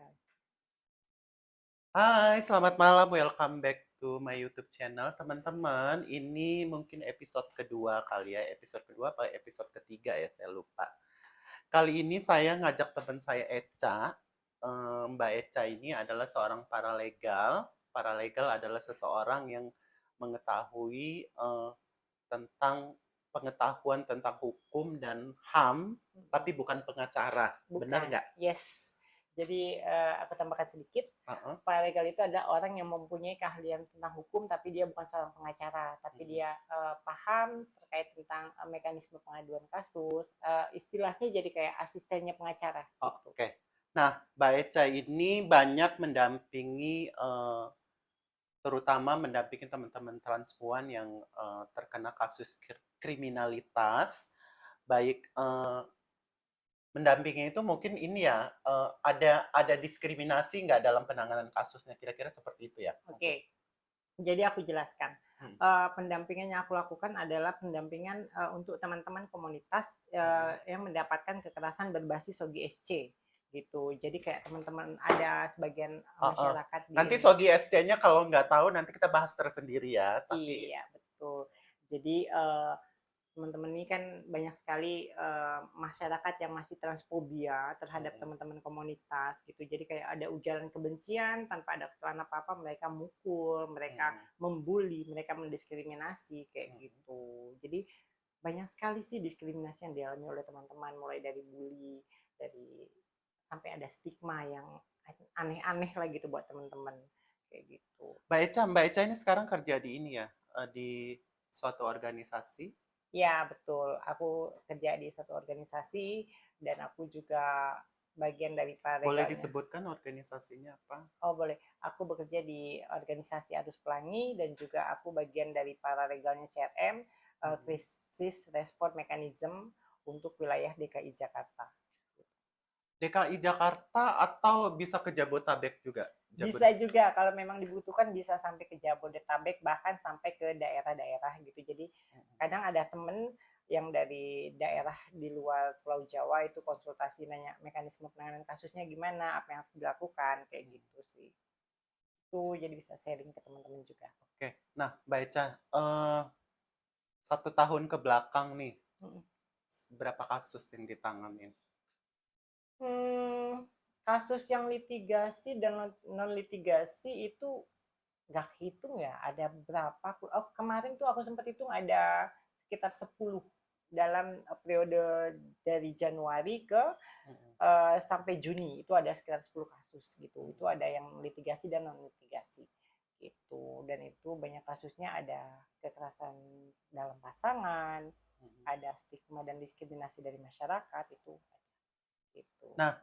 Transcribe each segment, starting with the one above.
Kak. Hai, selamat malam. Welcome back to my YouTube channel, teman-teman. Ini mungkin episode kedua kali ya. Episode kedua apa episode ketiga ya, saya lupa. Kali ini saya ngajak teman saya Eca. Mbak Eca ini adalah seorang paralegal. Paralegal adalah seseorang yang mengetahui tentang pengetahuan tentang hukum dan HAM, tapi bukan pengacara. Benar Bukan, nggak? yes. Jadi aku tambahkan sedikit, Uh-uh. paralegal itu adalah orang yang mempunyai keahlian tentang hukum, tapi dia bukan seorang pengacara, tapi dia paham terkait tentang mekanisme pengaduan kasus. Istilahnya jadi kayak asistennya pengacara gitu. Oke. Nah, Mbak Eca ini banyak mendampingi, terutama mendampingi teman-teman transpuan yang terkena kasus kriminalitas, baik mendampingi itu mungkin ini ya, ada diskriminasi nggak dalam penanganan kasusnya, kira-kira seperti itu ya? Mungkin. Oke, jadi aku jelaskan. Hmm. Pendampingan yang aku lakukan adalah pendampingan untuk teman-teman komunitas yang mendapatkan kekerasan berbasis OGSC gitu. Jadi kayak teman-teman ada sebagian masyarakat di Nanti Sogi SC-nya kalau nggak tahu nanti kita bahas tersendiri ya. Tapi iya betul. Jadi teman-teman ini kan banyak sekali masyarakat yang masih transfobia terhadap teman-teman komunitas gitu. Jadi kayak ada ujaran kebencian tanpa ada kesalahan apa-apa, mereka mukul, mereka membuli, mereka mendiskriminasi kayak gitu. Jadi banyak sekali sih diskriminasi yang dialami oleh teman-teman, mulai dari bully, dari sampai ada stigma yang aneh-aneh lah gitu buat teman-teman kayak gitu. Mbak Eca ini sekarang kerja di ini ya, di suatu organisasi. Ya, betul. Aku kerja di satu organisasi dan aku juga bagian dari Boleh paralegalnya. disebutkan organisasinya apa? Oh, boleh. Aku bekerja di organisasi Arus Pelangi dan juga aku bagian dari paralegalnya CRM, Crisis Response Mechanism untuk wilayah DKI Jakarta. DKI Jakarta atau bisa ke Jabotabek juga? Bisa juga kalau memang dibutuhkan bisa sampai ke Jabodetabek bahkan sampai ke daerah-daerah gitu. Jadi kadang ada temen yang dari daerah di luar Pulau Jawa itu konsultasi nanya mekanisme penanganan kasusnya gimana, apa yang harus dilakukan kayak gitu sih. Itu jadi bisa sharing ke teman-teman juga. Oke, nah Mbak Eca, 1 tahun ke belakang nih, berapa kasus yang ditanganin? Kasus yang litigasi dan non litigasi itu nggak hitung ya, ada berapa. Oh, kemarin tuh aku sempat hitung ada sekitar 10 dalam periode dari Januari ke sampai Juni itu ada sekitar 10 kasus gitu. Itu ada yang litigasi dan non litigasi gitu. Dan itu banyak kasusnya ada kekerasan dalam pasangan, ada stigma dan diskriminasi dari masyarakat itu gitu. Nah,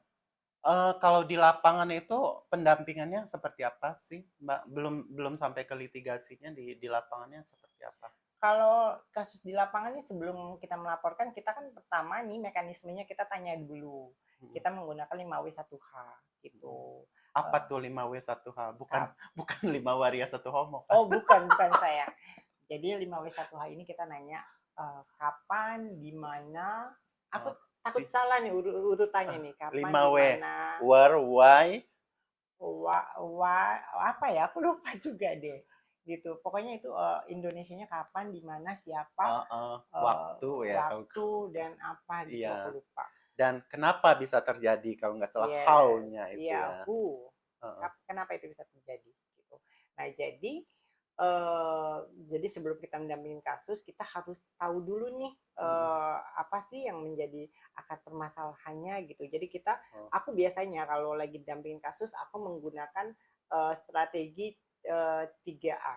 kalau di lapangan itu pendampingannya seperti apa sih, Mbak? Belum sampai ke litigasinya, di lapangannya seperti apa? Kalau kasus di lapangan nih sebelum kita melaporkan, kita kan pertama nih mekanismenya kita tanya dulu. Kita menggunakan 5W1H gitu. Apa tuh 5W1H? Bukan Uh, bukan 5 waria 1 homo kan? oh bukan saya. Jadi 5W1H ini kita nanya kapan, di mana. Aku takut Si salah nih urutannya nih. Kapan, di 5W. mana, Where, why? apa ya? Aku lupa juga deh. Gitu. Pokoknya itu Indonesianya kapan, di mana, siapa, Waktu ya kalau waktu dan apa gitu aku iya. lupa. Dan kenapa bisa terjadi kalau nggak salah Yes, how-nya itu iya, ya. who. Uh, Kenapa itu bisa terjadi gitu. Nah, jadi sebelum kita mendampingi kasus, kita harus tahu dulu nih apa sih yang menjadi akar permasalahannya gitu. Jadi aku biasanya kalau lagi dampingin kasus, aku menggunakan strategi 3A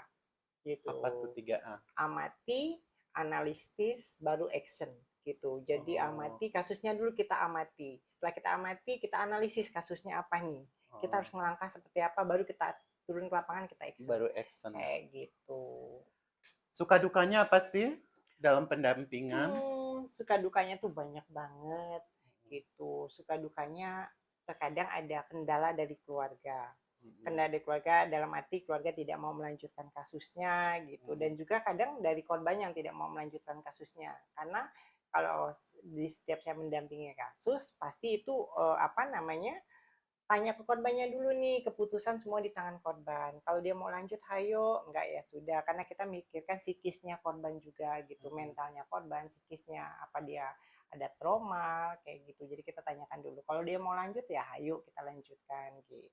apa tuh gitu. 3A? Amati, analisis, baru action gitu. Jadi amati kasusnya dulu, kita amati. Setelah kita amati, kita analisis kasusnya apa nih. Kita harus melangkah seperti apa, baru kita turun ke lapangan, kita action. Baru action. Kayak gitu. Suka dukanya apa sih dalam pendampingan? Suka dukanya tuh banyak banget gitu. Suka dukanya terkadang ada kendala dari keluarga. Kendala dari keluarga dalam arti keluarga tidak mau melanjutkan kasusnya gitu. Dan juga kadang dari korban yang tidak mau melanjutkan kasusnya. Karena kalau di setiap saya mendampingi kasus, pasti itu apa namanya tanya ke korbannya dulu nih, keputusan semua di tangan korban. Kalau dia mau lanjut, hayo, enggak ya sudah. Karena kita mikirkan psikisnya korban juga gitu, mentalnya korban, psikisnya apa dia ada trauma kayak gitu. Jadi kita tanyakan dulu. Kalau dia mau lanjut ya, hayo kita lanjutkan gitu.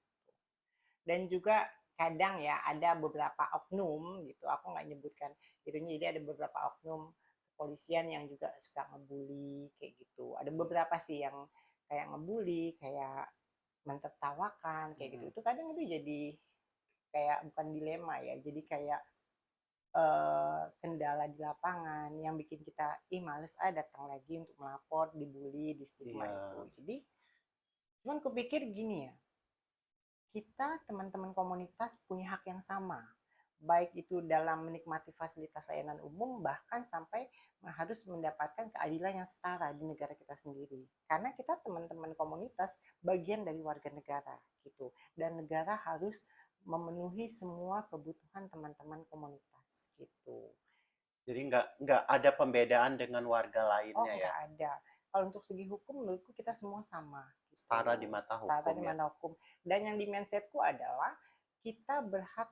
Dan juga kadang ya ada beberapa oknum gitu, aku nggak nyebutkan itunya, jadi ada beberapa oknum kepolisian yang juga suka ngebully kayak gitu. Ada beberapa sih yang kayak ngebully, kayak mentertawakan kayak gitu. Itu kadang itu jadi kayak bukan dilema ya, jadi kayak kendala di lapangan yang bikin kita males datang lagi untuk melapor, dibully, di stigma itu. Iya. Jadi cuman kupikir gini ya, kita teman-teman komunitas punya hak yang sama, baik itu dalam menikmati fasilitas layanan umum, bahkan sampai harus mendapatkan keadilan yang setara di negara kita sendiri. Karena kita teman-teman komunitas bagian dari warga negara gitu, dan negara harus memenuhi semua kebutuhan teman-teman komunitas gitu. Jadi nggak ada pembedaan dengan warga Oh, lainnya ya, nggak ada. Kalau untuk segi hukum, menurutku kita semua sama setara di gitu, mata setara hukum di ya. mana hukum. Dan yang di mindsetku adalah kita berhak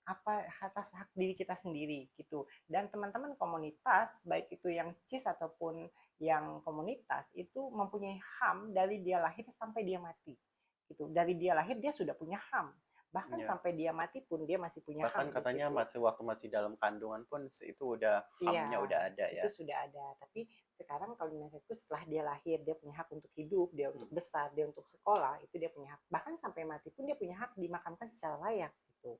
apa atas hak diri kita sendiri gitu. Dan teman-teman komunitas, baik itu yang CIS ataupun yang komunitas, itu mempunyai HAM dari dia lahir sampai dia mati. Gitu. Dari dia lahir dia sudah punya HAM. Bahkan Iya. sampai dia mati pun dia masih punya Bahkan HAM di katanya situ. waktu masih dalam kandungan pun itu udah HAM-nya Iya, udah ada itu ya. sudah ada. Tapi sekarang kalau di mindsetku setelah dia lahir, dia punya hak untuk hidup, dia untuk besar, dia untuk sekolah, itu dia punya hak. Bahkan sampai mati pun dia punya hak dimakamkan secara layak gitu.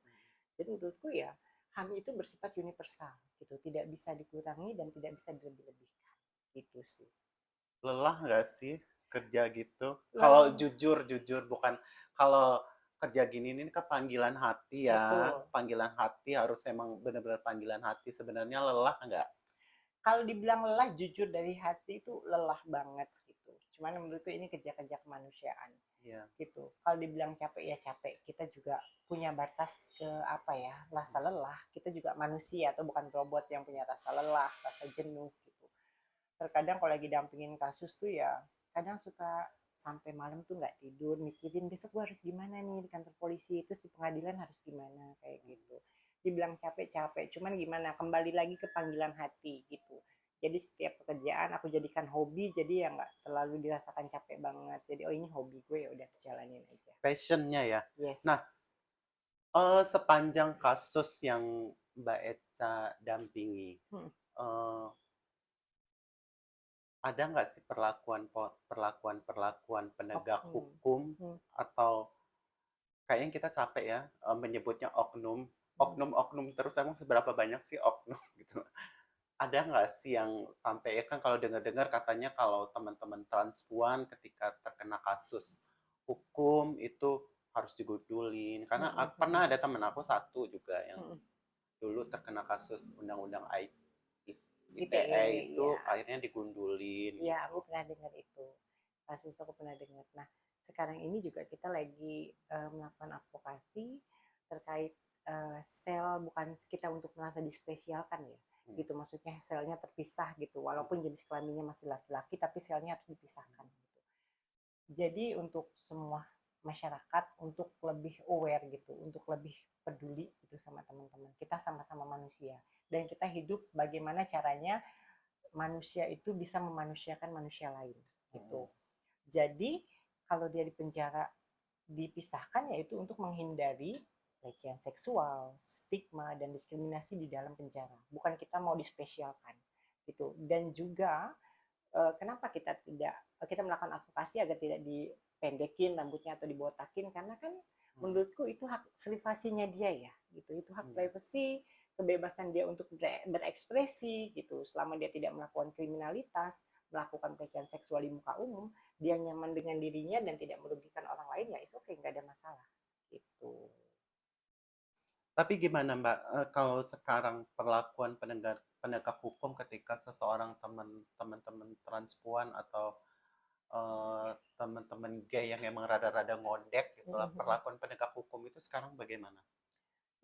Jadi menurutku ya, HAM itu bersifat universal gitu, tidak bisa dikurangi dan tidak bisa dilebih-lebihkan. Gitu sih. Lelah nggak sih kerja gitu? Kalau Lelah, jujur bukan, kalau kerja gini ini kan panggilan hati ya, betul. panggilan hati harus emang benar-benar panggilan hati. Sebenarnya lelah nggak? Kalau dibilang lelah, jujur dari hati itu lelah banget gitu. Cuman menurutku ini kerja-kerja kemanusiaan Iya. gitu. Kalau dibilang capek ya capek, kita juga punya batas ke apa ya, rasa lelah. Kita juga manusia atau bukan robot yang punya rasa lelah, rasa jenuh gitu. Terkadang kalau lagi dampingin kasus tuh ya, kadang suka sampai malam tuh nggak tidur, mikirin besok gue harus gimana nih di kantor polisi, terus di pengadilan harus gimana kayak gitu. Dibilang capek-capek, cuman gimana, kembali lagi ke panggilan hati gitu. Jadi setiap pekerjaan aku jadikan hobi, jadi ya nggak terlalu dirasakan capek banget. Jadi oh ini hobi gue, ya udah jalanin aja. Passionnya ya. Yes. Nah, sepanjang kasus yang Mbak Eca dampingi, Hmm. eh, ada nggak sih perlakuan penegak Oknum. hukum, Hmm. atau kayaknya kita capek ya menyebutnya oknum, Hmm. oknum terus, emang seberapa banyak sih oknum gitu? Ada nggak sih yang sampai, ya kan kalau dengar-dengar katanya kalau teman-teman transpuan ketika terkena kasus hukum itu harus digundulin, karena Hmm. pernah Hmm. ada temen aku satu juga yang Hmm. dulu terkena kasus undang-undang ITE ITE itu ya. akhirnya digundulin Ya, gitu. aku pernah dengar itu. Kasus aku pernah dengar. Nah, sekarang ini juga kita lagi melakukan advokasi terkait sel, bukan kita untuk merasa dispesialkan ya. Gitu maksudnya selnya terpisah gitu. Walaupun jenis kelaminnya masih laki-laki tapi selnya harus dipisahkan gitu. Jadi untuk semua masyarakat untuk lebih aware gitu, untuk lebih peduli gitu sama teman-teman. Kita sama-sama manusia dan kita hidup bagaimana caranya manusia itu bisa memanusiakan manusia lain gitu. Jadi kalau dia di penjara dipisahkan yaitu untuk menghindari pelecehan seksual, stigma dan diskriminasi di dalam penjara. Bukan kita mau dispesialkan gitu. Dan juga kenapa kita melakukan advokasi agar tidak dipendekin rambutnya atau dibotakin, karena kan menurutku itu hak privasinya dia ya gitu, itu hak privasi, kebebasan dia untuk berekspresi gitu, selama dia tidak melakukan kriminalitas, melakukan pelecehan seksual di muka umum, dia nyaman dengan dirinya dan tidak merugikan orang lain, ya itu oke, nggak ada masalah gitu. Tapi gimana Mbak, kalau sekarang perlakuan penegak penegak hukum ketika seseorang teman-teman transpuan atau teman-teman gay yang emang rada-rada ngondek gitulah, perlakuan penegak hukum itu sekarang bagaimana?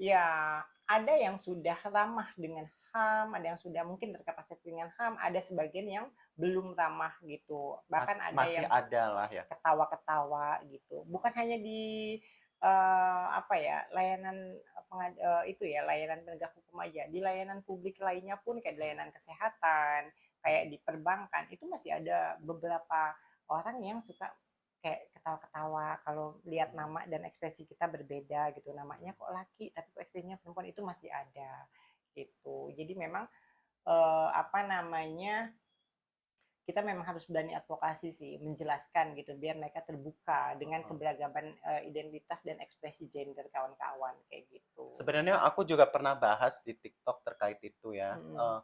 Ya, ada yang sudah ramah dengan HAM, ada yang sudah mungkin terkapasitas dengan HAM, ada sebagian yang belum ramah gitu. Bahkan ada Masih yang ada lah ya. ketawa-ketawa gitu. Bukan hanya di apa ya, layanan itu ya, layanan penegak hukum aja. Di layanan publik lainnya pun kayak di layanan kesehatan, kayak di perbankan, itu masih ada beberapa orang yang suka kayak ketawa-ketawa kalau lihat nama dan ekspresi kita berbeda gitu. Namanya kok laki tapi kok ekspresinya perempuan, itu masih ada gitu. Jadi memang apa namanya, kita memang harus berani advokasi sih, menjelaskan gitu biar mereka terbuka dengan keberagaman identitas dan ekspresi gender kawan-kawan kayak gitu. Sebenarnya aku juga pernah bahas di TikTok terkait itu ya. Mm-mm.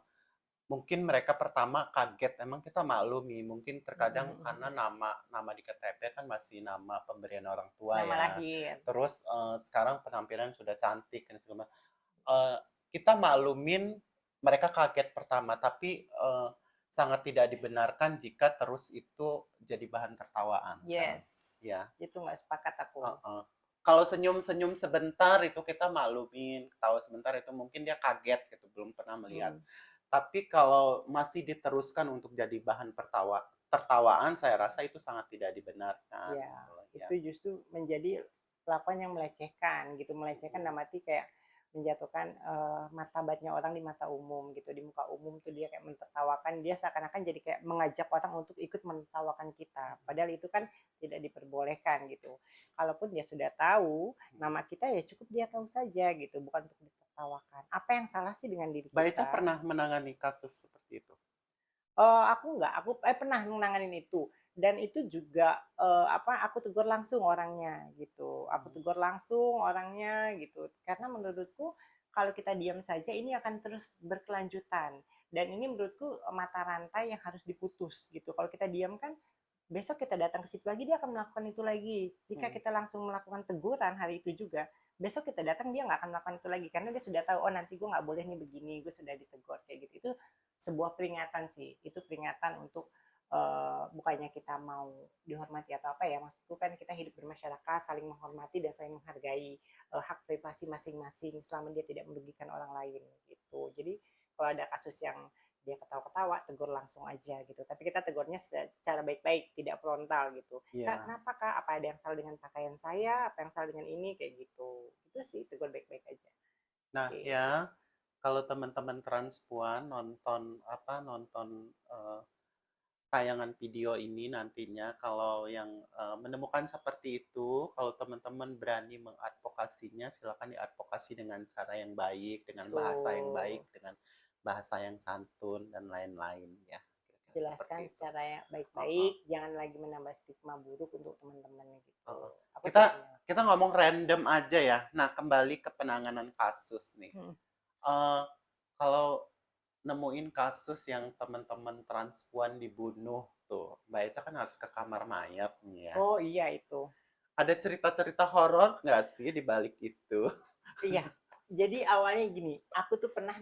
Mungkin mereka pertama kaget, emang kita maklumi, mungkin terkadang karena Mm-mm. nama di KTP kan masih nama pemberian orang tua Nama ya. lahir. Terus sekarang penampilan sudah cantik dan segala macam. Kita maklumin mereka kaget pertama, tapi sangat tidak dibenarkan jika terus itu jadi bahan tertawaan kan. Yes, Ya. itu nggak sepakat aku. Kalau senyum-senyum sebentar itu kita maklumin, ketawa sebentar itu mungkin dia kaget gitu, belum pernah melihat. Tapi kalau masih diteruskan untuk jadi bahan tertawaan, saya rasa itu sangat tidak dibenarkan. Ya, Gitu loh, ya. itu justru menjadi kelakuan yang melecehkan gitu, melecehkan dalam arti kayak menjatuhkan martabatnya orang di mata umum gitu, di muka umum tuh dia kayak mentertawakan, dia seakan-akan jadi kayak mengajak orang untuk ikut menertawakan kita, padahal itu kan tidak diperbolehkan gitu. Kalaupun dia sudah tahu nama kita, ya cukup dia tahu saja gitu, bukan untuk ditertawakan. Apa yang salah sih dengan diri Mbak Eca kita? pernah menangani kasus seperti itu? Aku enggak, aku pernah nanganin itu, dan itu juga apa, aku tegur langsung orangnya gitu. Aku tegur langsung orangnya gitu. Karena menurutku kalau kita diam saja ini akan terus berkelanjutan. Dan ini menurutku mata rantai yang harus diputus gitu. Kalau kita diam kan besok kita datang ke situ lagi, dia akan melakukan itu lagi. Jika kita langsung melakukan teguran hari itu juga, besok kita datang dia nggak akan melakukan itu lagi karena dia sudah tahu, oh nanti gue nggak boleh nih begini, gue sudah ditegur kayak gitu. Itu sebuah peringatan sih, itu peringatan untuk bukannya kita mau dihormati atau apa ya, maksudku kan kita hidup bermasyarakat, saling menghormati dan saling menghargai hak privasi masing-masing selama dia tidak merugikan orang lain gitu. Jadi kalau ada kasus yang dia ketawa-ketawa, tegur langsung aja gitu. Tapi kita tegurnya secara baik-baik, tidak frontal gitu. Kak, kenapa kak? Apa ada yang salah dengan pakaian saya? Apa yang salah dengan ini? Kayak gitu. Itu sih tegur baik-baik aja. Nah, ya, kalau teman-teman transpuan nonton tayangan video ini nantinya, kalau yang menemukan seperti itu, kalau teman-teman berani mengadvokasinya, silakan diadvokasi dengan cara yang baik, dengan bahasa yang baik, dengan bahasa yang santun dan lain-lain ya. Jelaskan secara yang baik-baik, jangan lagi menambah stigma buruk untuk teman-teman gitu. Kita ngomong random aja ya. Nah, kembali ke penanganan kasus nih. Kalau nemuin kasus yang teman-teman transpuan dibunuh tuh, Mbak Eta kan harus ke kamar mayat nih ya. Oh iya itu. Ada cerita-cerita horor nggak sih di balik itu? Iya. Jadi awalnya gini, aku tuh pernah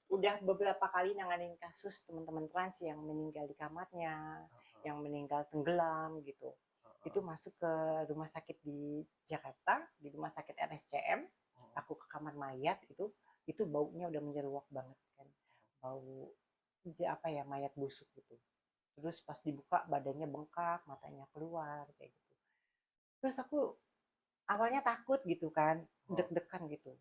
udah beberapa kali nanganin kasus teman-teman trans yang meninggal di kamarnya, yang meninggal tenggelam gitu. Itu masuk ke rumah sakit di Jakarta, di rumah sakit RSCM, aku ke kamar mayat itu baunya udah menyeruak banget kan. Bau apa ya, mayat busuk gitu. Terus pas dibuka badannya bengkak, matanya keluar kayak gitu. Terus aku awalnya takut gitu kan, deg-degan gitu.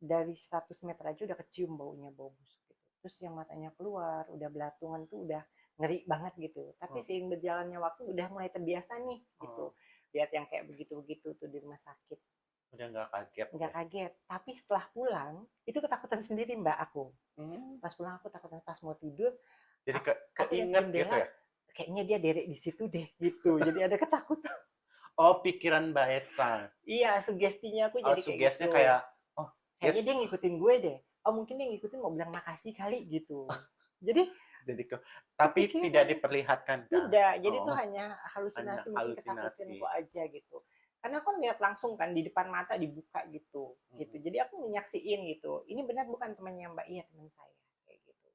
Dari 100 meter aja udah kecium baunya, bau busuk gitu. Terus yang matanya keluar, udah belatungan tuh udah ngeri banget gitu. Tapi seiring berjalannya waktu udah mulai terbiasa nih gitu. Lihat yang kayak begitu-begitu tuh di rumah sakit. Udah nggak kaget? Nggak kaget. Tapi setelah pulang, itu ketakutan sendiri mbak aku. Pas pulang aku takut, pas mau tidur. Jadi keinget gitu ya? Kayaknya dia derek di situ deh gitu. Jadi ada ketakutan. Oh, pikiran Mbak Eca. Iya, sugestinya aku jadi kayak gitu. Kayak, kayaknya dia ngikutin gue deh. Oh mungkin dia ngikutin mau bilang makasih kali gitu. Jadi tapi tidak diperlihatkan kan? Tidak, jadi itu hanya halusinasi, mungkin halusinasi aja gitu. Karena aku lihat langsung kan di depan mata dibuka gitu. Jadi aku menyaksiin gitu. Ini benar bukan temannya Mbak? Iya teman saya kayak gitu.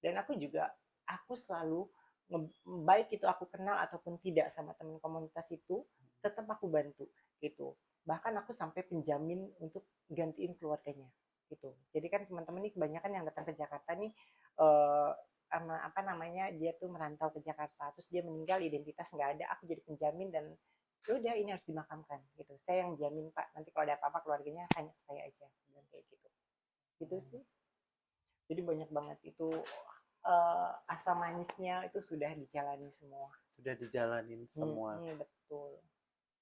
Dan aku selalu baik itu aku kenal ataupun tidak sama teman komunitas itu, tetap aku bantu gitu. Bahkan aku sampai penjamin untuk gantiin keluarganya gitu. Jadi kan teman-teman ini kebanyakan yang datang ke Jakarta nih apa namanya, dia tuh merantau ke Jakarta, terus dia meninggal, identitas nggak ada, aku jadi penjamin dan ya udah ini harus dimakamkan gitu. Saya yang jamin Pak, nanti kalau ada apa-apa keluarganya tanya ke saya aja, bilang kayak gitu. Gitu sih. Jadi banyak banget itu asam manisnya itu sudah dijalani semua. Sudah dijalanin semua. Betul.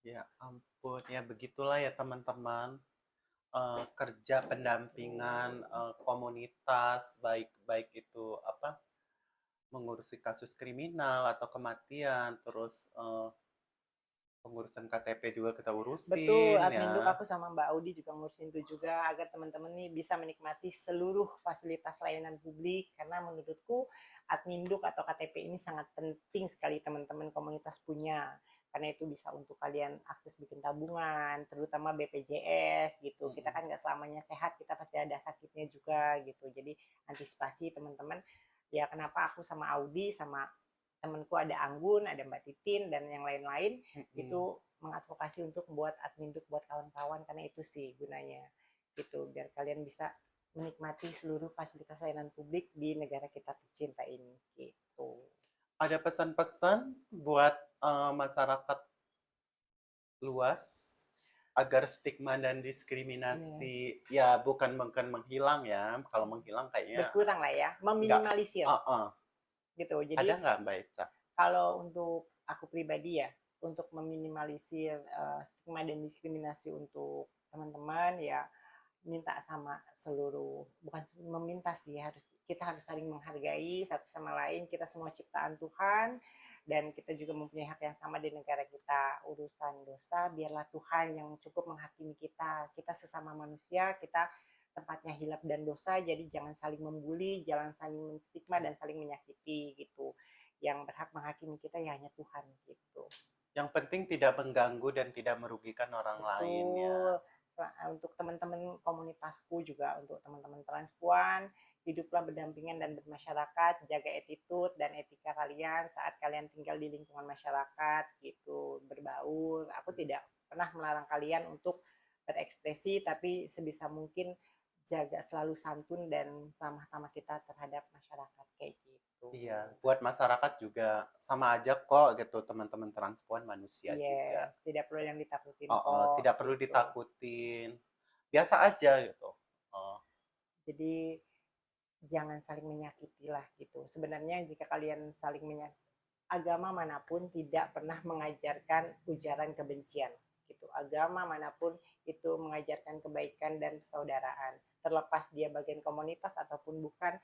Ya ampun, ya begitulah ya teman-teman. Kerja pendampingan komunitas, baik itu apa, mengurusi kasus kriminal atau kematian, terus pengurusan KTP juga kita Betul, urusin Adminduk ya. aku sama Mbak Audi juga ngurusin itu juga agar teman-teman nih bisa menikmati seluruh fasilitas layanan publik karena menurutku Adminduk atau KTP ini sangat penting sekali teman-teman komunitas punya karena itu bisa untuk kalian akses bikin tabungan, terutama BPJS gitu. Kita kan nggak selamanya sehat, kita pasti ada sakitnya juga gitu. Jadi antisipasi teman-teman. Ya kenapa aku sama Audi sama temanku ada Anggun, ada Mbak Titin dan yang lain-lain itu mengadvokasi untuk membuat Adminduk buat kawan-kawan karena itu sih gunanya gitu biar kalian bisa menikmati seluruh fasilitas layanan publik di negara kita tercinta ini gitu. Ada pesan-pesan buat masyarakat luas agar stigma dan diskriminasi ya bukan menghilang ya. Kalau menghilang kayaknya berkurang lah ya, meminimalisir. Gitu. Jadi ada nggak Mbak Eca? Kalau untuk aku pribadi ya, untuk meminimalisir stigma dan diskriminasi untuk teman-teman ya minta sama seluruh, bukan meminta sih, kita harus saling menghargai satu sama lain, kita semua ciptaan Tuhan dan kita juga mempunyai hak yang sama di negara kita. Urusan dosa biarlah Tuhan yang cukup menghakimi kita sesama manusia, kita tempatnya hilap dan dosa, jadi jangan saling membuli, jangan saling menstigma dan saling menyakiti gitu. Yang berhak menghakimi kita ya hanya Tuhan gitu. Yang penting tidak mengganggu dan tidak merugikan orang lain ya. Untuk teman-teman komunitasku juga, untuk teman-teman transpuan, hiduplah berdampingan dan bermasyarakat, jaga attitude dan etika kalian saat kalian tinggal di lingkungan masyarakat gitu, berbaur. Aku tidak pernah melarang kalian untuk berekspresi, tapi sebisa mungkin jaga selalu santun dan ramah-tamah kita terhadap masyarakat kayak gitu. Iya, buat masyarakat juga sama aja kok gitu, teman-teman transpuan manusia juga. Tidak perlu yang ditakutin tidak perlu gitu. ditakutin. Biasa aja gitu. Jadi jangan saling menyakiti lah gitu. Sebenarnya jika kalian saling menyakiti, agama manapun tidak pernah mengajarkan ujaran kebencian gitu. Agama manapun itu mengajarkan kebaikan dan persaudaraan. Terlepas dia bagian komunitas ataupun bukan,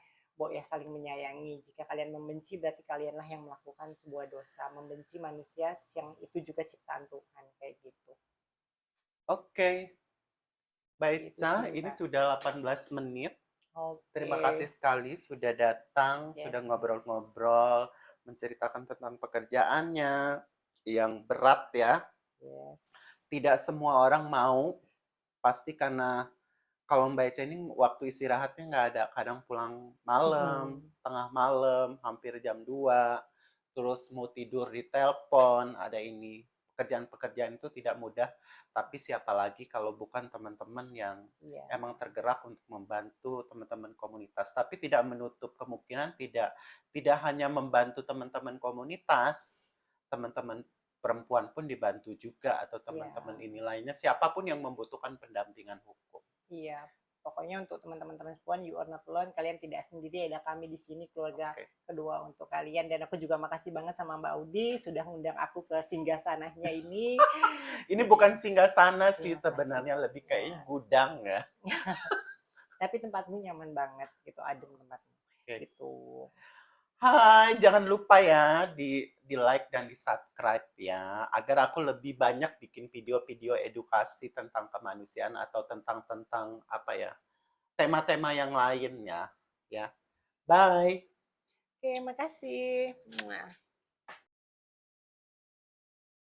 ya saling menyayangi. Jika kalian membenci berarti kalianlah yang melakukan sebuah dosa. Membenci manusia yang itu juga ciptaan Tuhan kayak gitu. Oke. Mbak Eca, ini sudah 18 menit. Terima kasih sekali sudah datang, sudah ngobrol-ngobrol, menceritakan tentang pekerjaannya yang berat ya. Tidak semua orang mau, pasti karena kalau Mbak Eca ini waktu istirahatnya nggak ada, kadang pulang malam, tengah malam, hampir jam 2, terus mau tidur di telepon, ada ini. Pekerjaan-pekerjaan itu tidak mudah, tapi siapa lagi kalau bukan teman-teman yang emang tergerak untuk membantu teman-teman komunitas. Tapi tidak menutup kemungkinan tidak hanya membantu teman-teman komunitas, teman-teman perempuan pun dibantu juga atau teman-teman ini lainnya, siapapun yang membutuhkan pendampingan hukum. Iya, pokoknya untuk teman-teman transpuan, you are not alone. Kalian tidak sendiri, ada kami di sini, keluarga kedua untuk kalian. Dan aku juga makasih banget sama Mbak Audi sudah ngundang aku ke singgasananya ini. Ini bukan singgasana sih sebenarnya, lebih kayak gudang ya. Tapi tempatmu nyaman banget gitu, adem tempatnya. Gitu. Hai, jangan lupa ya di like dan di subscribe ya, agar aku lebih banyak bikin video-video edukasi tentang kemanusiaan atau tentang apa ya, tema-tema yang lainnya ya. Bye. Oke, makasih.